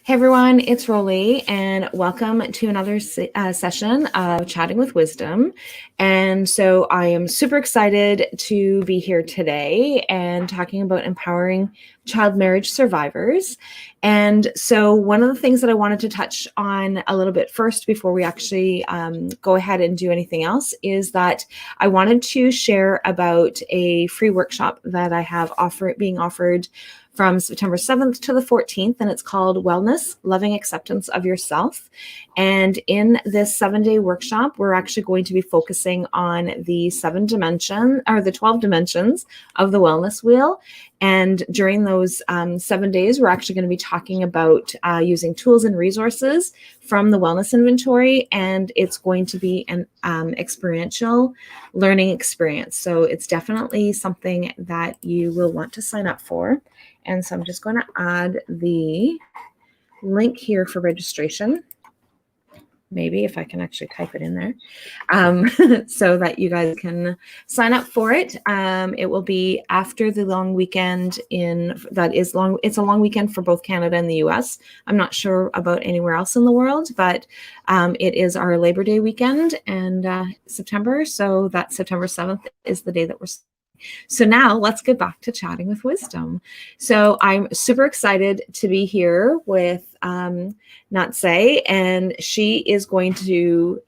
Hey everyone, it's Rollie, and welcome to another session of Chatting with Wisdom. And so I am super excited to be here today and talking about empowering child marriage survivors. And so one of the things that I wanted to touch on a little bit first before we actually go ahead and do anything else is that I wanted to share about a free workshop that I have being offered from September 7th to the 14th, and it's called Wellness, Loving Acceptance of Yourself. And in this 7-day workshop, we're actually going to be focusing on the 12 dimensions of the wellness wheel. And during those 7 days, we're actually going to be talking about using tools and resources from the wellness inventory, and it's going to be an experiential learning experience. So it's definitely something that you will want to sign up for. And so I'm just going to add the link here for registration. Maybe if I can actually type it in there so that you guys can sign up for it. It will be after the long weekend it's a long weekend for both Canada and the US. I'm not sure about anywhere else in the world, but it is our Labor Day weekend and September. So that September 7th is the day that we're. So now let's get back to chatting with wisdom. So I'm super excited to be here with Natsai, and she is going to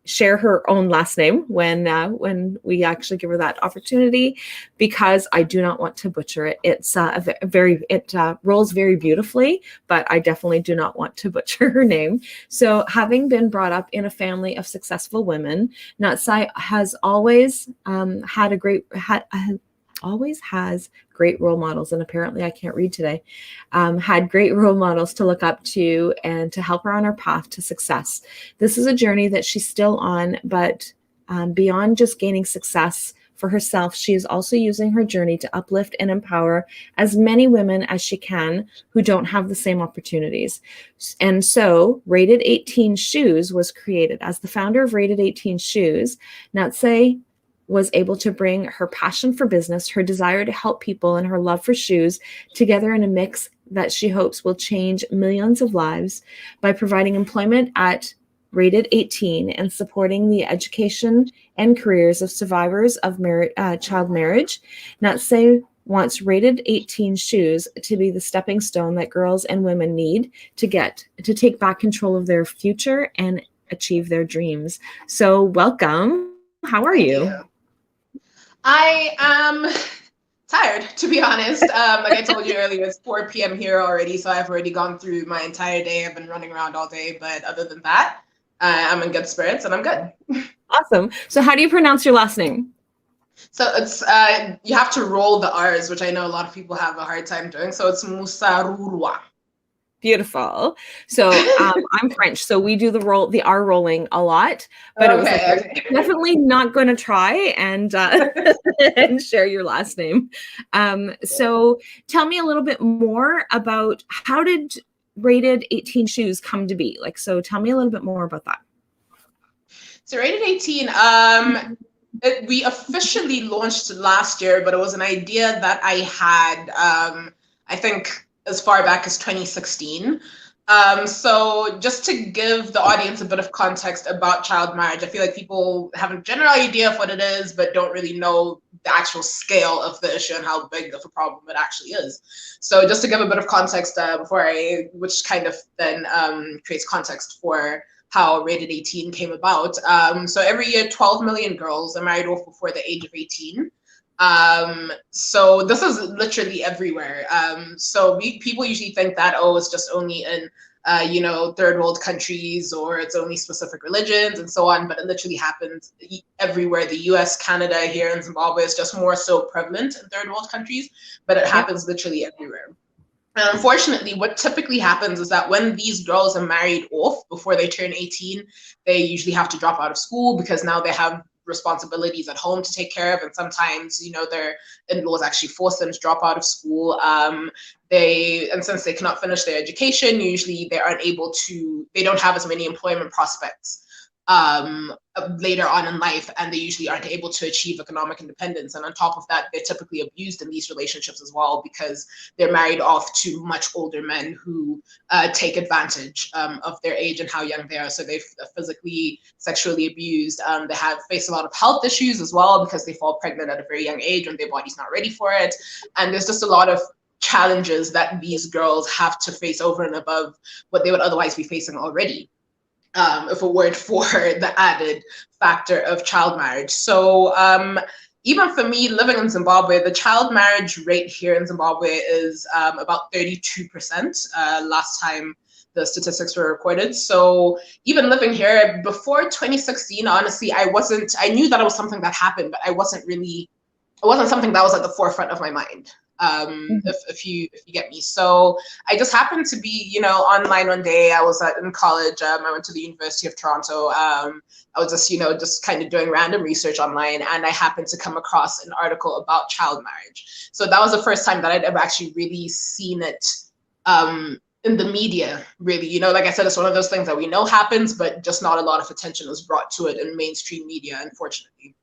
share her own last name when we actually give her that opportunity, because I do not want to butcher it. It's it rolls very beautifully, but I definitely do not want to butcher her name. So having been brought up in a family of successful women, Natsai has always always has great role models, and apparently I can't read today, had great role models to look up to and to help her on her path to success. This is a journey that she's still on, but beyond just gaining success for herself, she is also using her journey to uplift and empower as many women as she can who don't have the same opportunities. And so Rated 18 Shoes was created. As the founder of Rated 18 Shoes, Natsai was able to bring her passion for business, her desire to help people, and her love for shoes together in a mix that she hopes will change millions of lives by providing employment at Rated 18 and supporting the education and careers of survivors of child marriage. Natsai wants Rated 18 Shoes to be the stepping stone that girls and women need to take back control of their future and achieve their dreams. So welcome. How are you? I am tired, to be honest. Like I told you earlier, it's 4 p.m. here already, so I've already gone through my entire day. I've been running around all day, but other than that, I'm in good spirits and I'm good. Awesome. So how do you pronounce your last name? So it's you have to roll the R's, which I know a lot of people have a hard time doing. So it's Musarurwa. Beautiful. So I'm French, so we do the R rolling a lot, but it was definitely not going to try and and share your last name. So tell me a little bit more about how did Rated 18 Shoes come to be? So tell me a little bit more about that. So Rated 18, we officially launched last year, but it was an idea that I had, I think, as far back as 2016. So just to give the audience a bit of context about child marriage, I feel like people have a general idea of what it is, but don't really know the actual scale of the issue and how big of a problem it actually is. So just to give a bit of context which kind of then creates context for how Rated 18 came about. So every year, 12 million girls are married off before the age of 18. So this is literally everywhere. So people usually think that, it's just only in, third world countries, or it's only specific religions and so on, but it literally happens everywhere. The US, Canada, here in Zimbabwe is just more so prevalent in third world countries, but it happens literally everywhere. And unfortunately, what typically happens is that when these girls are married off before they turn 18, they usually have to drop out of school because now they have responsibilities at home to take care of, and sometimes their in-laws actually force them to drop out of school. And since they cannot finish their education, usually they don't have as many employment prospects. later on in life, and they usually aren't able to achieve economic independence. And on top of that, they're typically abused in these relationships as well, because they're married off to much older men who take advantage of their age and how young they are. So they're physically, sexually abused. They face a lot of health issues as well, because they fall pregnant at a very young age when their body's not ready for it. And there's just a lot of challenges that these girls have to face over and above what they would otherwise be facing already, if it weren't for the added factor of child marriage. So even for me, living in Zimbabwe, the child marriage rate here in Zimbabwe is about 32%, last time the statistics were recorded. So even living here before 2016, honestly, I knew that it was something that happened, but it wasn't something that was at the forefront of my mind. If you get me. So I just happened to be, online one day. I was in college. I went to the University of Toronto. I was just kind of doing random research online, and I happened to come across an article about child marriage. So that was the first time that I'd ever actually really seen it in the media, really. Like I said, it's one of those things that we know happens, but just not a lot of attention is brought to it in mainstream media, unfortunately.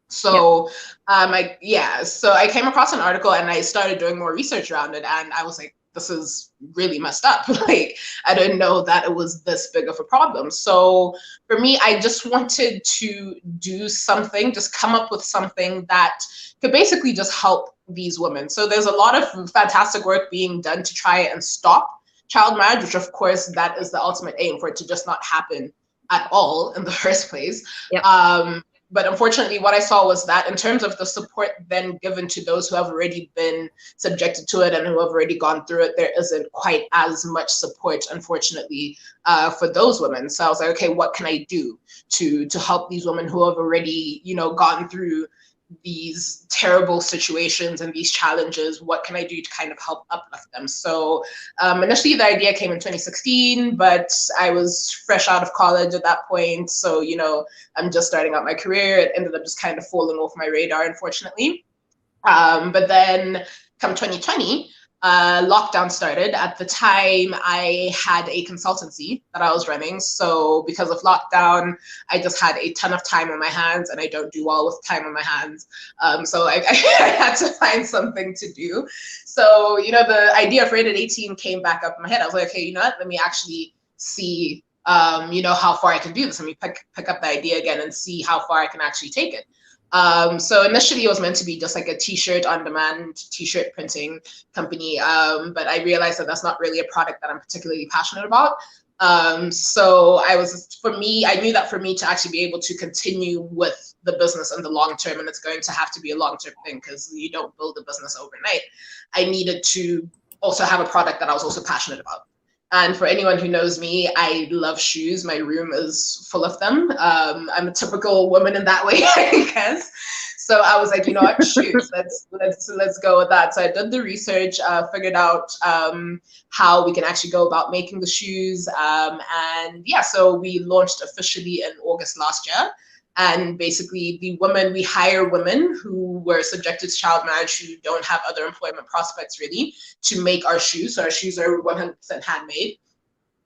So, so I came across an article and I started doing more research around it, and I was like, this is really messed up. Like, I didn't know that it was this big of a problem. So for me, I just wanted to do something, just come up with something that could basically just help these women. So there's a lot of fantastic work being done to try and stop child marriage, which of course that is the ultimate aim, for it to just not happen at all in the first place. Yep. But unfortunately, what I saw was that in terms of the support then given to those who have already been subjected to it and who have already gone through it, there isn't quite as much support, unfortunately, for those women. So I was like, okay, what can I do to help these women who have already, gone through these terrible situations and these challenges? What can I do to kind of help uplift them? So initially the idea came in 2016, but I was fresh out of college at that point. So, I'm just starting out my career. It ended up just kind of falling off my radar, unfortunately. But then come 2020, lockdown started. At the time, I had a consultancy that I was running. So because of lockdown, I just had a ton of time on my hands, and I don't do well with time on my hands. So I had to find something to do. So, the idea of Rated 18 came back up in my head. I was like, okay, let me actually see, how far I can do this. Let me pick up the idea again and see how far I can actually take it. So initially it was meant to be just like a t-shirt on demand, t-shirt printing company. But I realized that that's not really a product that I'm particularly passionate about. So I knew that for me to actually be able to continue with the business in the long term, and it's going to have to be a long-term thing because you don't build a business overnight, I needed to also have a product that I was also passionate about. And for anyone who knows me, I love shoes. My room is full of them. I'm a typical woman in that way, I guess. So I was like, shoes, let's go with that. So I did the research, figured out how we can actually go about making the shoes. So we launched officially in August last year. And basically we hire women who were subjected to child marriage, who don't have other employment prospects really, to make our shoes. So our shoes are 100% handmade.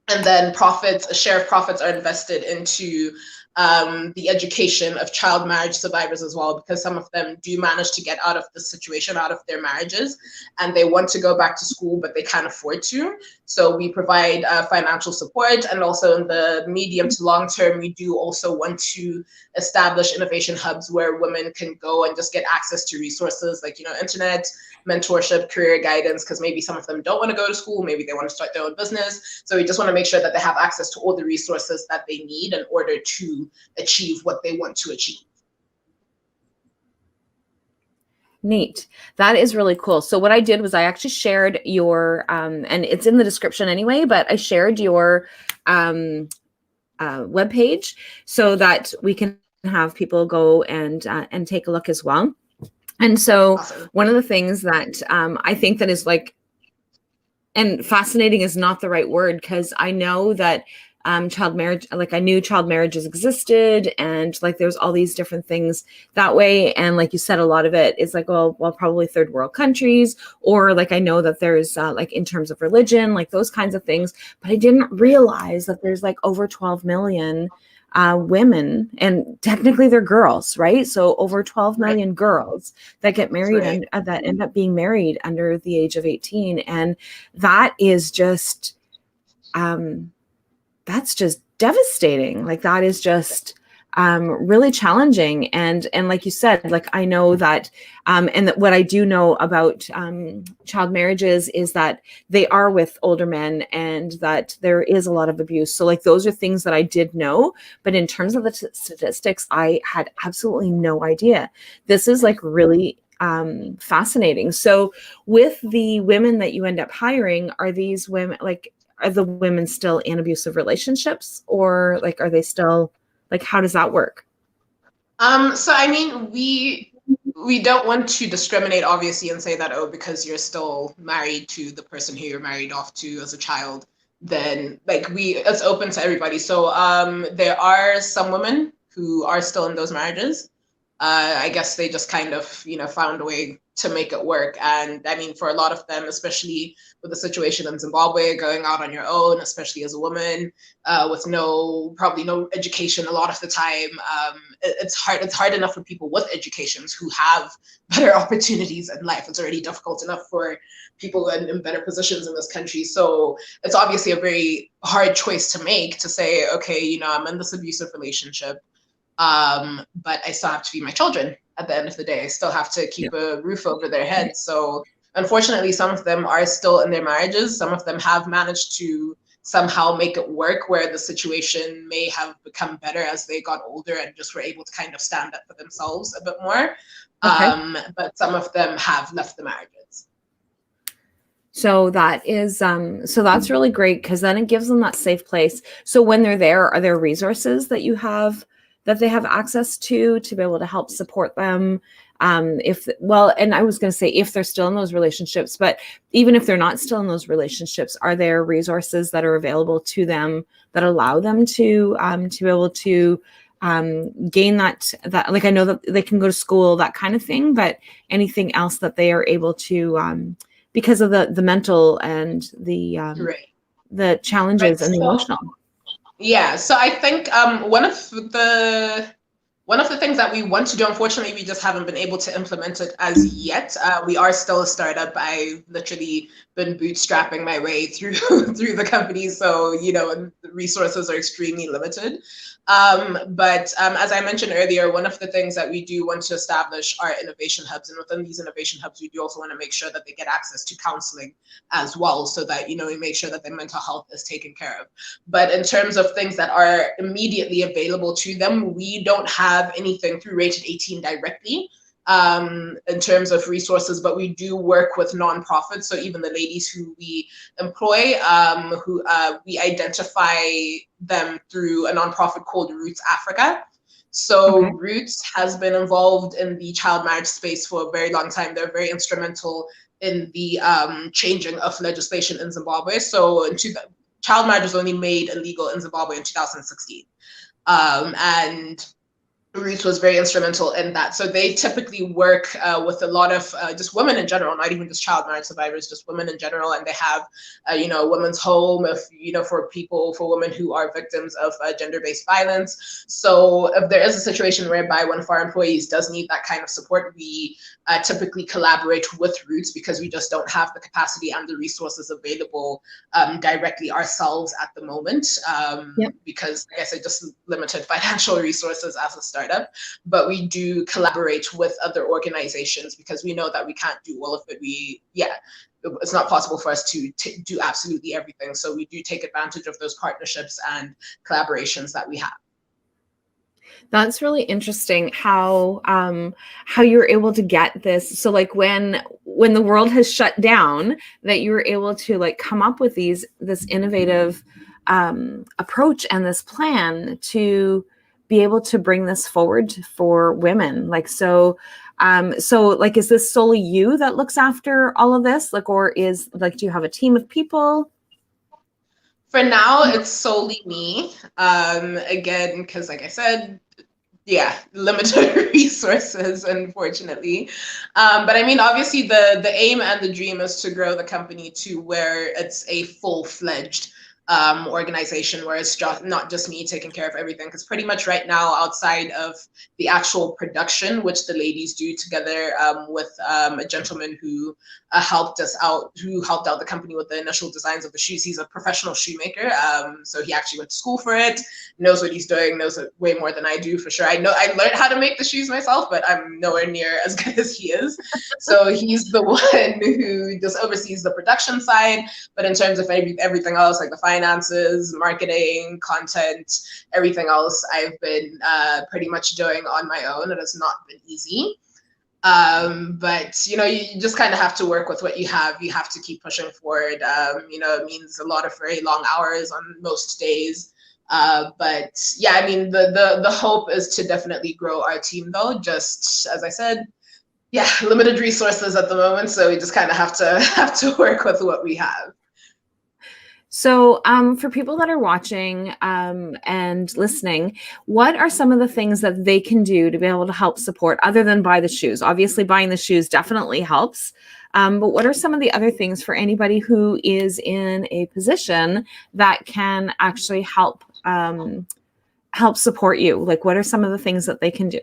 And then a share of profits are invested into the education of child marriage survivors as well, because some of them do manage to get out of the situation, out of their marriages, and they want to go back to school, but they can't afford to. So we provide financial support, and also in the medium to long term, we do also want to establish innovation hubs where women can go and just get access to resources like, internet, mentorship, career guidance, because maybe some of them don't want to go to school, maybe they want to start their own business. So we just want to make sure that they have access to all the resources that they need in order to achieve what they want to achieve. Neat. That is really cool. So what I did was I actually shared your, and it's in the description anyway, but I shared your webpage so that we can have people go and take a look as well. And so awesome. One of the things that I think that is and fascinating is not the right word, because I know that child marriage, I knew child marriages existed, and there's all these different things that way. And like you said, a lot of it is probably third world countries, or I know that there's in terms of religion, those kinds of things. But I didn't realize that there's over 12 million women, and technically they're girls, right? So over 12 Right. million girls that get married Right. and that end up being married under the age of 18. And that is just, that's just devastating. Like that is just really challenging. And like you said, like I know that, and that what I do know about child marriages is that they are with older men and that there is a lot of abuse. So like those are things that I did know, but in terms of the statistics, I had absolutely no idea. This is like really fascinating. So with the women that you end up hiring, are these women like, are the women still in abusive relationships, or like are they still, like how does that work? So I mean, we don't want to discriminate, obviously, and say that, oh, because you're still married to the person who you're married off to as a child, then like it's open to everybody. So there are some women who are still in those marriages. I guess they just kind of, found a way to make it work. And I mean, for a lot of them, especially with the situation in Zimbabwe, going out on your own, especially as a woman, with probably no education a lot of the time, it's hard. It's hard enough for people with educations who have better opportunities in life. It's already difficult enough for people in better positions in this country. So it's obviously a very hard choice to make, to say, okay, I'm in this abusive relationship. But I still have to feed my children at the end of the day. I still have to keep a roof over their heads. So unfortunately, some of them are still in their marriages. Some of them have managed to somehow make it work where the situation may have become better as they got older and just were able to kind of stand up for themselves a bit more. Okay. But some of them have left the marriages. So that is so that's really great, because then it gives them that safe place. So when they're there, are there resources that you have that they have access to be able to help support them? And I was going to say if they're still in those relationships, but even if they're not still in those relationships, are there resources that are available to them that allow them to be able to gain that like, I know that they can go to school, that kind of thing, but anything else that they are able to because of the mental and Right. the challenges Right. and the emotional. Yeah, so I think one of the things that we want to do, unfortunately, we just haven't been able to implement it as yet. We are still a startup. I've literally been bootstrapping my way through through the company, so the resources are extremely limited. But as I mentioned earlier, one of the things that we do want to establish are innovation hubs, and within these innovation hubs, we do also want to make sure that they get access to counseling as well, so that we make sure that their mental health is taken care of. But in terms of things that are immediately available to them, we don't have anything through Rated 18 directly in terms of resources, but we do work with nonprofits. So even the ladies who we employ, we identify them through a nonprofit called Roots Africa. So Okay. Roots has been involved in the child marriage space for a very long time. They're very instrumental in the changing of legislation in Zimbabwe. So child marriage was only made illegal in Zimbabwe in 2016. And Ruth was very instrumental in that. So they typically work with a lot of just women in general, not even just child marriage survivors, just women in general. And they have, a women's home, for women who are victims of gender-based violence. So if there is a situation whereby one of our employees does need that kind of support, we typically collaborate with Roots, because we just don't have the capacity and the resources available directly ourselves at the moment, because, like I said, just limited financial resources as a startup. But we do collaborate with other organizations, because we know that we can't do all of it. It's not possible for us to do absolutely everything. So we do take advantage of those partnerships and collaborations that we have. That's really interesting how you're able to get this. So like when the world has shut down, that you were able to like come up with this innovative approach and this plan to be able to bring this forward for women. Like, so like, is this solely you that looks after all of this? Like, or is like, do you have a team of people? For now, it's solely me. Again, because like I said, limited resources, unfortunately. But I mean, obviously the aim and the dream is to grow the company to where it's a full-fledged organization where it's just not just me taking care of everything, because pretty much right now, outside of the actual production, which the ladies do together with a gentleman who helped out the company with the initial designs of the shoes. He's a professional shoemaker, so he actually went to school for it, knows what he's doing, knows it way more than I do for sure. I learned how to make the shoes myself, but I'm nowhere near as good as he is. So he's the one who just oversees the production side, but in terms of everything else, like the finances, marketing, content, everything else, I've been pretty much doing on my own. It has not been easy. But you just kind of have to work with what you have. You have to keep pushing forward. It means a lot of very long hours on most days. But yeah, I mean, the hope is to definitely grow our team, though. Just as I said, yeah, limited resources at the moment, so we just kind of have to work with what we have. So for people that are watching and listening, what are some of the things that they can do to be able to help support other than buy the shoes? Obviously, buying the shoes definitely helps. But what are some of the other things for anybody who is in a position that can actually help support you? Like, what are some of the things that they can do?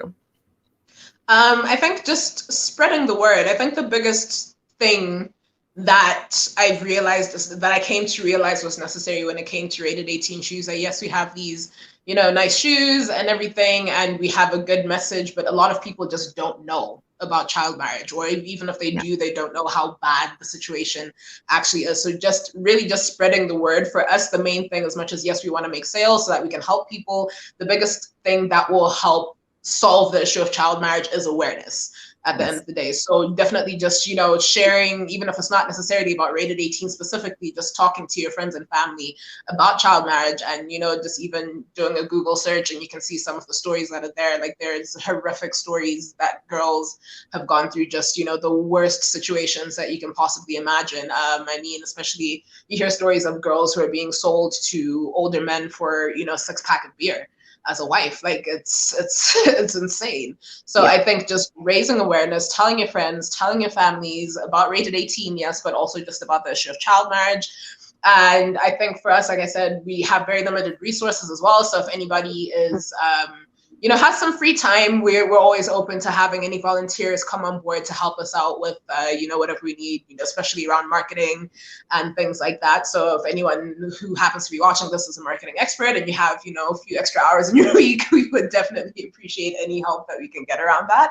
I think just spreading the word. I think the biggest thing that I've realized is that I came to realize was necessary when it came to rated 18 shoes. That yes, we have these, nice shoes and everything, and we have a good message, but a lot of people just don't know about child marriage, or even if they do, they don't know how bad the situation actually is. So just really just spreading the word. For us, the main thing, as much as yes, we want to make sales so that we can help people, the biggest thing that will help solve the issue of child marriage is awareness at the end of the day. So definitely just, sharing, even if it's not necessarily about rated 18 specifically, just talking to your friends and family about child marriage, and, just even doing a Google search and you can see some of the stories that are there. Like there's horrific stories that girls have gone through, just, the worst situations that you can possibly imagine. I mean, especially you hear stories of girls who are being sold to older men for, 6-pack of beer as a wife. Like it's insane. So I think just raising awareness, telling your friends, telling your families about rated 18, yes, but also just about the issue of child marriage. And I think for us, like I said, we have very limited resources as well. So if anybody is has some free time, we're always open to having any volunteers come on board to help us out with, whatever we need, especially around marketing and things like that. So if anyone who happens to be watching this is a marketing expert and you have, a few extra hours in your week, we would definitely appreciate any help that we can get around that.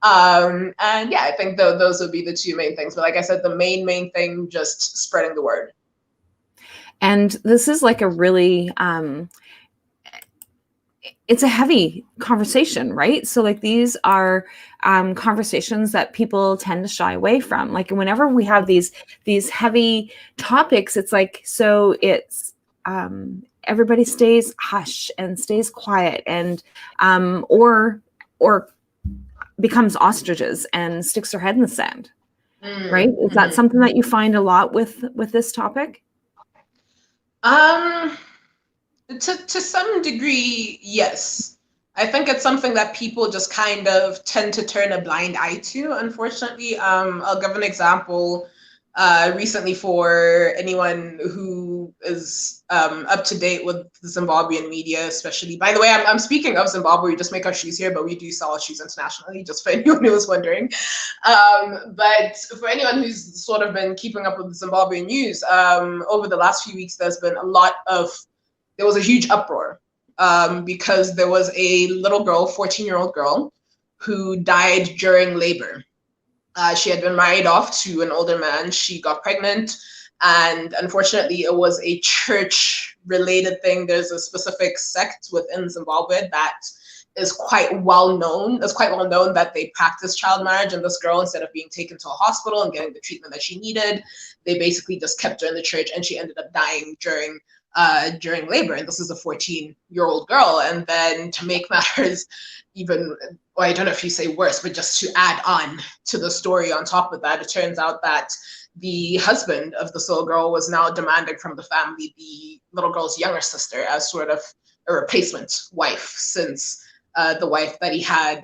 And yeah, I think those would be the two main things. But like I said, the main thing, just spreading the word. And this is like a really, it's a heavy conversation, right? So like these are conversations that people tend to shy away from. Like whenever we have these heavy topics, it's like, so it's everybody stays hush and stays quiet and or becomes ostriches and sticks their head in the sand, right? Is that something that you find a lot with this topic? To some degree, yes. I think it's something that people just kind of tend to turn a blind eye to, unfortunately. I'll give an example recently for anyone who is up to date with the Zimbabwean media, especially. By the way, I'm speaking of Zimbabwe. We just make our shoes here, but we do sell our shoes internationally, just for anyone who was wondering. But for anyone who's sort of been keeping up with the Zimbabwean news, over the last few weeks, there was a huge uproar because there was a little girl, 14-year-old girl, who died during labor. She had been married off to an older man. She got pregnant, and unfortunately, it was a church-related thing. There's a specific sect within Zimbabwe that is quite well known. It's quite well known that they practice child marriage, and this girl, instead of being taken to a hospital and getting the treatment that she needed, they basically just kept her in the church, and she ended up dying during labor. And this is a 14-year-old girl. And then to make matters even, well, I don't know if you say worse, but just to add on to the story on top of that, it turns out that the husband of this little girl was now demanding from the family the little girl's younger sister as sort of a replacement wife, since the wife that he had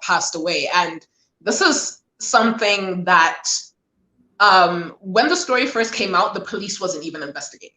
passed away. And this is something that when the story first came out, the police wasn't even investigating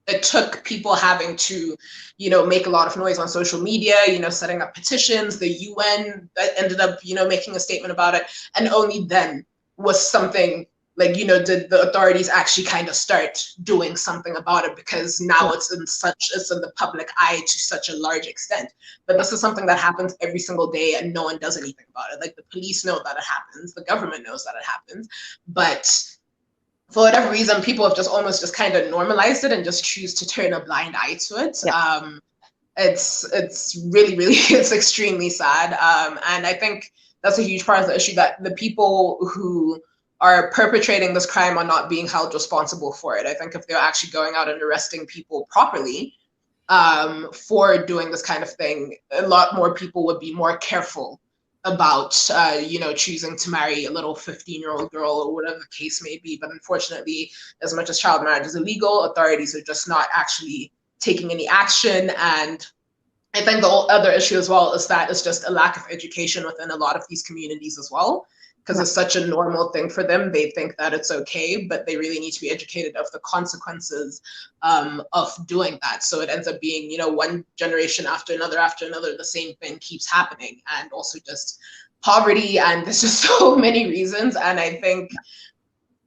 it. it took people having to, make a lot of noise on social media, setting up petitions. The UN ended up, making a statement about it. And only then was something like, did the authorities actually kind of start doing something about it, because now it's in the public eye to such a large extent. But this is something that happens every single day and no one does anything about it. Like, the police know that it happens, the government knows that it happens, but for whatever reason, people have just kind of normalized it and just choose to turn a blind eye to it. Yeah. It's really, really, it's extremely sad. And I think that's a huge part of the issue, that the people who are perpetrating this crime are not being held responsible for it. I think if they're actually going out and arresting people properly for doing this kind of thing, a lot more people would be more careful about, choosing to marry a little 15-year-old girl or whatever the case may be. But unfortunately, as much as child marriage is illegal, authorities are just not actually taking any action. And I think the other issue as well is that it's just a lack of education within a lot of these communities as well, because it's such a normal thing for them. They think that it's okay, but they really need to be educated of the consequences of doing that. So it ends up being, one generation after another, the same thing keeps happening. And also just poverty, and there's just so many reasons. And I think,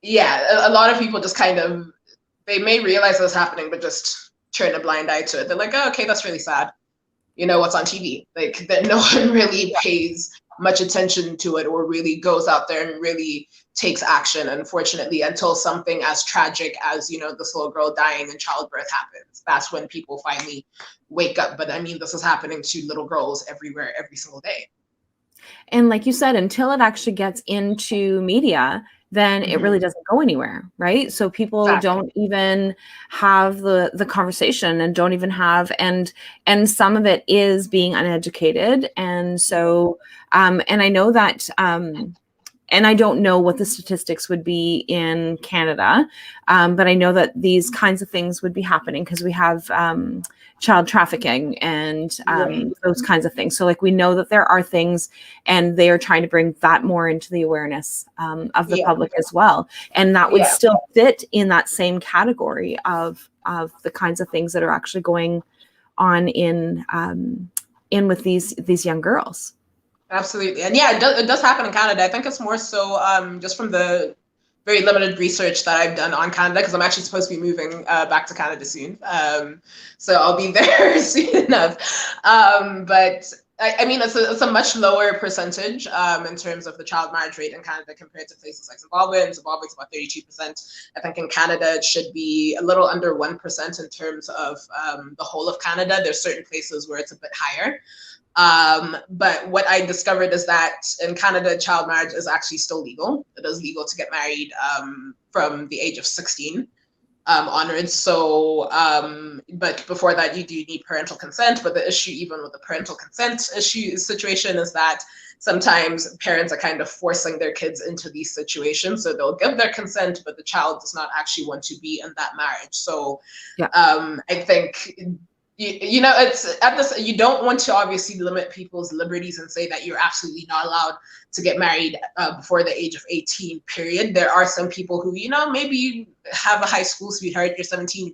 a lot of people just kind of, they may realize what's happening, but just turn a blind eye to it. They're like, oh, okay, that's really sad. What's on TV? Like, that no one really pays much attention to it or really goes out there and really takes action, unfortunately, until something as tragic as, this little girl dying in childbirth happens. That's when people finally wake up. But I mean, this is happening to little girls everywhere, every single day. And like you said, until it actually gets into media, then it really doesn't go anywhere, right? So people don't even have the conversation, and don't even have, and some of it is being uneducated. And so, and I know that, and I don't know what the statistics would be in Canada, but I know that these kinds of things would be happening because we have child trafficking and those kinds of things. So like, we know that there are things, and they are trying to bring that more into the awareness of the public as well. And that would still fit in that same category of the kinds of things that are actually going on in with these young girls. Absolutely. And it does happen in Canada. I think it's more so just from the very limited research that I've done on Canada, because I'm actually supposed to be moving back to Canada soon. So I'll be there soon enough. But I mean, it's a much lower percentage in terms of the child marriage rate in Canada compared to places like Zimbabwe. And Zimbabwe is about 32%. I think in Canada, it should be a little under 1% in terms of the whole of Canada. There's certain places where it's a bit higher. But what I discovered is that in Canada, child marriage is actually still legal. It is legal to get married from the age of 16 onwards. So, but before that, you do need parental consent. But the issue, even with the parental consent situation, is that sometimes parents are kind of forcing their kids into these situations. So they'll give their consent, but the child does not actually want to be in that marriage. So I think, it's at this, you don't want to obviously limit people's liberties and say that you're absolutely not allowed to get married before the age of 18, period. There are some people who, maybe you have a high school sweetheart,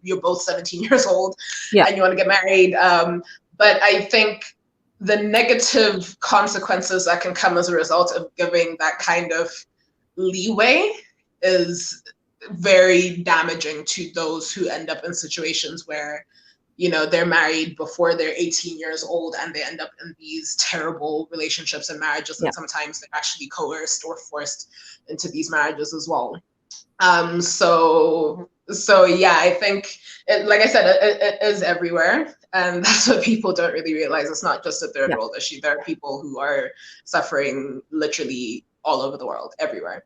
you're both 17 years old, and you want to get married. But I think the negative consequences that can come as a result of giving that kind of leeway is very damaging to those who end up in situations where they're married before they're 18 years old, and they end up in these terrible relationships and marriages. And sometimes they're actually coerced or forced into these marriages as well. So I think, like I said, it is everywhere. And that's what people don't really realize. It's not just a third world issue. There are people who are suffering literally all over the world, everywhere.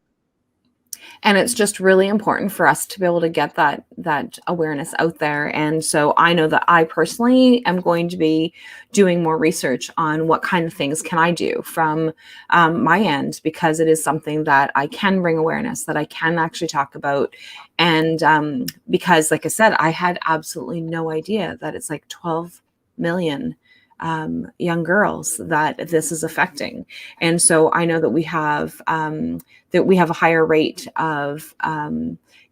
And it's just really important for us to be able to get that awareness out there. And so I know that I personally am going to be doing more research on what kind of things can I do from my end, because it is something that I can bring awareness, that I can actually talk about. And because, like I said, I had absolutely no idea that it's like 12 million young girls that this is affecting. And so I know that we have that we have a higher rate of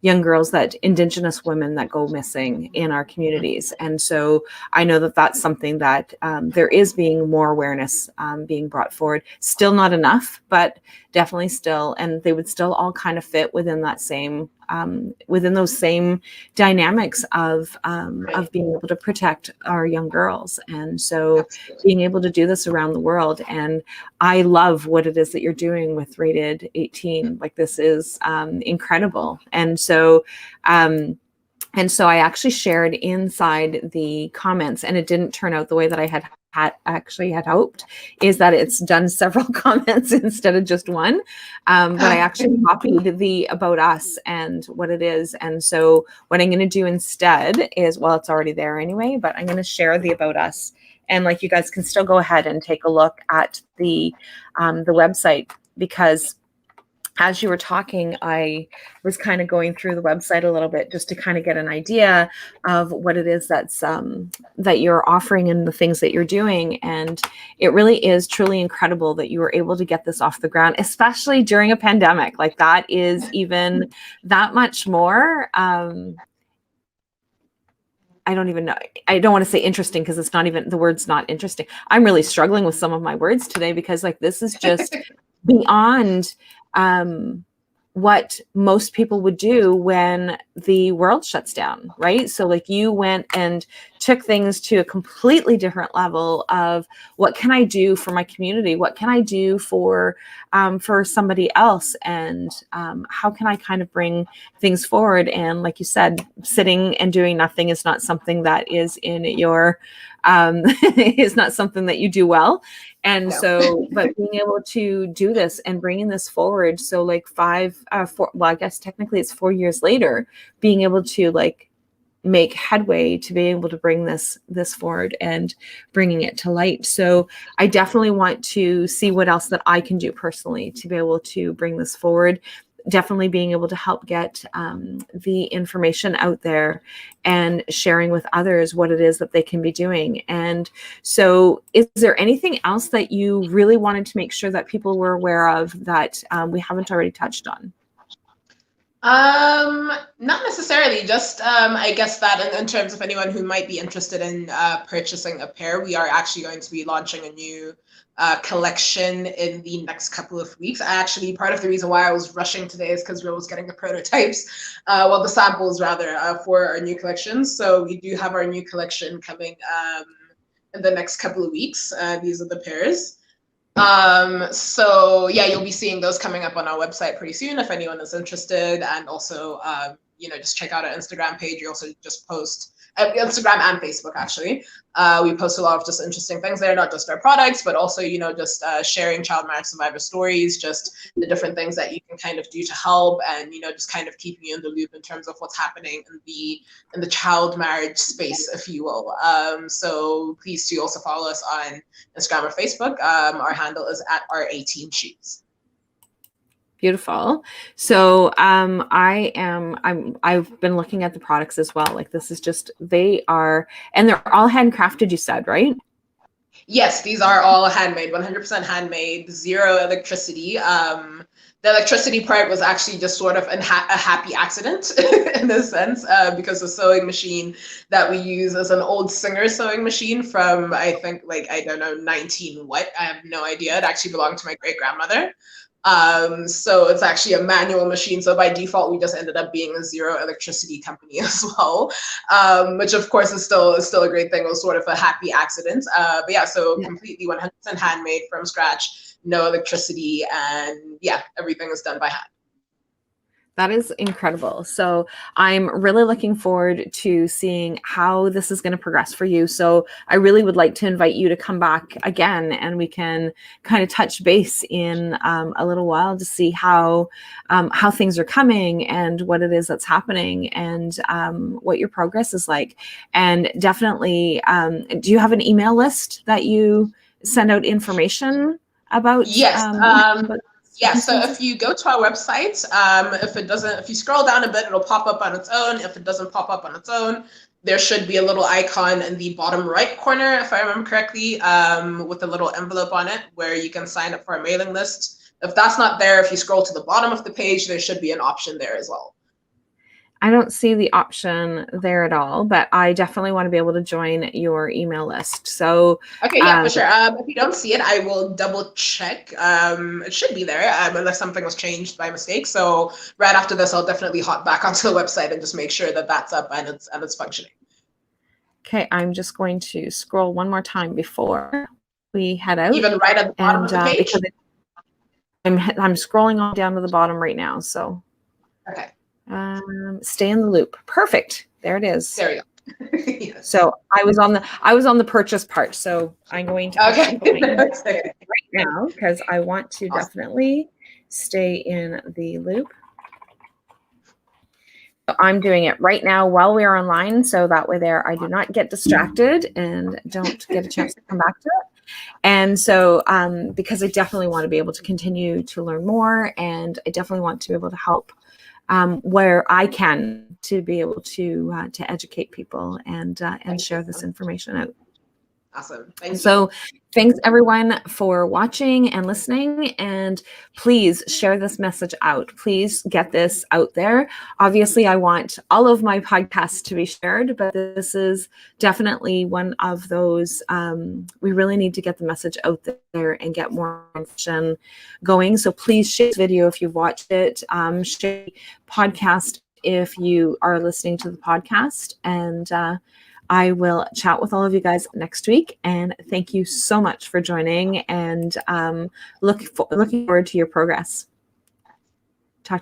young girls, that Indigenous women that go missing in our communities. And so I know that that's something that there is being more awareness being brought forward. Still not enough, but definitely still, and they would still all kind of fit within that same within those same dynamics of being able to protect our young girls. And so being able to do this around the world, and I love what it is that you're doing with Rated 18. Like, this is incredible. And so I actually shared inside the comments, and it didn't turn out the way that I had hoped, is that it's done several comments instead of just one. But I actually copied the about us and what it is. And so what I'm going to do instead is, well, it's already there anyway, but I'm going to share the about us. And like, you guys can still go ahead and take a look at the website, because as you were talking, I was kind of going through the website a little bit just to kind of get an idea of what it is that's that you're offering and the things that you're doing. And it really is truly incredible that you were able to get this off the ground, especially during a pandemic. Like, that is even that much more. I don't even know. I don't want to say interesting, because it's not even, the word's not interesting. I'm really struggling with some of my words today, because like, this is just beyond what most people would do when the world shuts down, right? So like, you went and took things to a completely different level of, what can I do for my community? What can I do for somebody else? And how can I kind of bring things forward? And like you said, sitting and doing nothing is not something that is in your is not something that you do well. And so, but being able to do this and bringing this forward, so like I guess technically it's 4 years later, being able to like make headway to be able to bring this forward and bringing it to light. So I definitely want to see what else that I can do personally to be able to bring this forward. Definitely being able to help get the information out there and sharing with others what it is that they can be doing. And so, is there anything else that you really wanted to make sure that people were aware of that we haven't already touched on? Not necessarily, just I guess that in terms of anyone who might be interested in purchasing a pair, we are actually going to be launching a new collection in the next couple of weeks. Part of the reason why I was rushing today is because Will was getting the prototypes, the samples rather, for our new collection. So we do have our new collection coming in the next couple of weeks. These are the pairs. So yeah, you'll be seeing those coming up on our website pretty soon if anyone is interested. And also, just check out our Instagram page. We also just post Instagram and Facebook, actually. We post a lot of just interesting things there, not just our products, but also, just sharing child marriage survivor stories, just the different things that you can kind of do to help, and, just kind of keeping you in the loop in terms of what's happening in the child marriage space, if you will. So please do also follow us on Instagram or Facebook. Our handle is @R18Shoes. Beautiful. So I've been looking at the products as well. Like, this is just, they're all handcrafted, you said, right? Yes, these are all handmade, 100% handmade, zero electricity. The electricity part was actually just sort of a happy accident in a sense, because the sewing machine that we use is an old Singer sewing machine from, I think, 19 what? I have no idea. It actually belonged to my great grandmother. So it's actually a manual machine. So by default, we just ended up being a zero electricity company as well, which of course is still a great thing. It was sort of a happy accident. But yeah, so completely 100% handmade from scratch, no electricity, and yeah, everything is done by hand. That is incredible. So I'm really looking forward to seeing how this is going to progress for you. So I really would like to invite you to come back again, and we can kind of touch base in a little while to see how things are coming and what it is that's happening, and what your progress is like. And definitely, do you have an email list that you send out information about? Yes. Yeah, so if you go to our website, if you scroll down a bit, it'll pop up on its own. If it doesn't pop up on its own, there should be a little icon in the bottom right corner, if I remember correctly, with a little envelope on it where you can sign up for our mailing list. If that's not there, if you scroll to the bottom of the page, there should be an option there as well. I don't see the option there at all, but I definitely want to be able to join your email list. So, okay, yeah, for sure. If you don't see it, I will double check. It should be there unless something was changed by mistake. So right after this, I'll definitely hop back onto the website and just make sure that that's up and it's functioning. Okay, I'm just going to scroll one more time before we head out. Even right at the bottom of the page? I'm scrolling on down to the bottom right now. So, okay. Stay in the loop. Perfect. There it is. There you go. Yes. So I was on the purchase part. So I'm going to right now because I want to definitely stay in the loop. So I'm doing it right now while we are online, so that way there I do not get distracted and don't get a chance to come back to it. And so because I definitely want to be able to continue to learn more, and I definitely want to be able to help where I can to be able to educate people and share this information out. Awesome. Thank you. So thanks everyone for watching and listening, and please share this message out. Please get this out there. Obviously, I want all of my podcasts to be shared, but this is definitely one of those. We really need to get the message out there and get more information going. So please share this video if you've watched it. Share the podcast if you are listening to the podcast, and I will chat with all of you guys next week, and thank you so much for joining, and looking forward to your progress.